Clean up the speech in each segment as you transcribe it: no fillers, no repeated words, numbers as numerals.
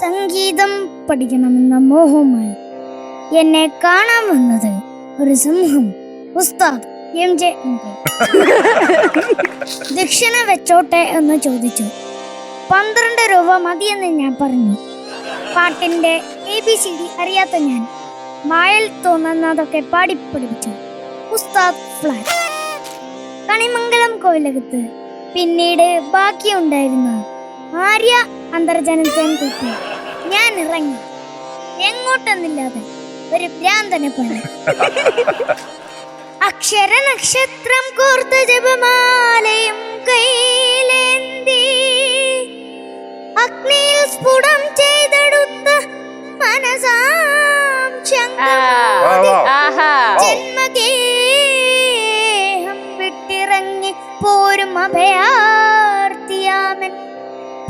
സംഗീതം പഠിക്കണമെന്ന മോഹവുമായി എന്നെ കാണാൻ വന്നത് ഒരു സിംഹം. ഉസ്താദ് MJ ദക്ഷിണ വെച്ചോട്ടെ എന്ന് ചോദിച്ചു. 12 രൂപ മതിയെന്ന് ഞാൻ പറഞ്ഞു. പാട്ടിന്റെ ABCD അറിയാത്ത ഞാൻ വായിൽ തോന്നുന്നതൊക്കെ പാടിപ്പഠിപ്പിച്ചു. ഉസ്താദ് ഫ്ലാറ്റ്. കണിമംഗലം കോവിലകത്ത് പിന്നീട് ബാക്കിയുണ്ടായിരുന്ന ആര്യ അന്തർജനത്തേൻ കുട്ടി ഞാൻ ഇറങ്ങി. എങ്ങോട്ടെന്നില്ലാതെ ഒരു ഭ്രാന്തനെ പോലെ. അക്ഷര നക്ഷത്രം കോർത്ത ജപമാലയും കയ്യിലേന്തി അഗ്നിയിൽ സ്ഫുടം ചെയ്തെടുത്ത മനസാം ജന്മഗേഹം വിട്ടിറങ്ങി പോരും അഭയാർത്ഥിയാമൻ.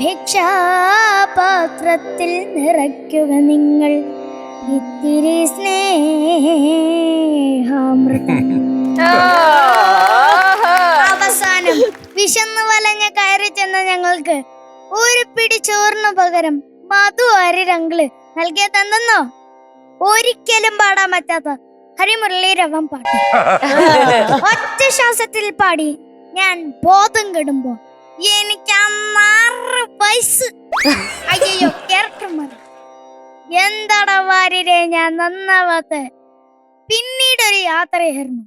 ഭിക്ഷാപാത്രത്തിൽ നിറയ്ക്കുക നിങ്ങൾ ഇത്തിരി സ്നേഹാമൃതം. അവസാനം വിശന്നു വലഞ്ഞ കയറി ചെന്ന ഞങ്ങൾക്ക് ഒരു പിടി ചോറിനു പകരം മധു അരിരങ്കിള് നൽകിയതെന്നോ ഒരിക്കലും പാടാൻ പറ്റാത്ത ഹരിമുരളീരവം പാട്ട് ഒറ്റ ശ്വാസത്തിൽ പാടി ഞാൻ ബോധം കെടുമ്പോ എനിക്ക് 6 വയസ്സ്. അയ്യോ ക്യാരക്ടർ മാറി. എന്താടാ വാര്യരെ ഞാൻ നന്നാവാത്ത. പിന്നീട് ഒരു യാത്രയായിരുന്നു.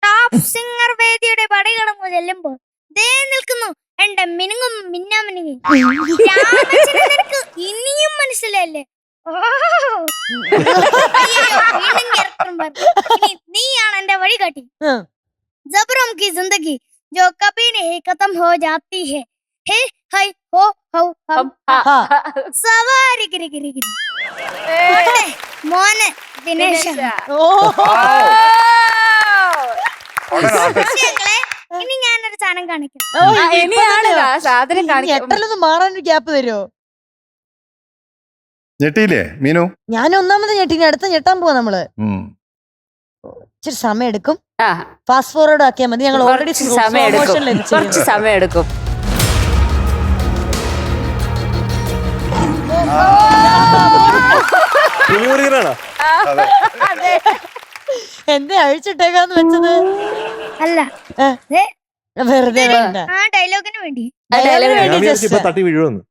ടോപ്പ് സിംഗർ വേദിയുടെ പടി കടന്നു ചെല്ലുമ്പോ ദേ നിൽക്കുന്നു എന്റെ മിനുങ്ങും മിന്നാമിനുങ്ങി. നിനക്ക് ഇനിയും മനസ്സിലല്ലേ? നീയാണ് എന്റെ വഴി കാട്ടി. ജബറം കി ജിന്ദഗി जो कभी नहीं खत्म हो जाती है हे हाय हो हो हम सवारी गिरी गिरी गिरी മോനെ ദിനേശ. ഇനി ഞാനൊരു സാധനം കാണിക്കാം. മാറാനൊരു ഗ്യാപ്പ് തരുമോ? ഞെട്ടിയില്ലേ മീനു? ഞാൻ ഒന്നാമത് ഞെട്ടി, അടുത്ത ഞെട്ടാൻ പോവാ നമ്മള്. ഇച്ചിരി സമയം എടുക്കും. ഫാസ്റ്റ് ഫോർവേഡ് ആക്കിയാൽ മതി. ഞങ്ങൾ ഓൾറെഡി കുറച്ച് സമയം എടുക്കും. എന്തേ അഴിച്ചിട്ടേക്കാന്ന് വെച്ചത്? അല്ല വെറുതെ വേണ്ട. ആ ഡയലോഗിന് വേണ്ടി. തട്ടി വീഴുമെന്ന്.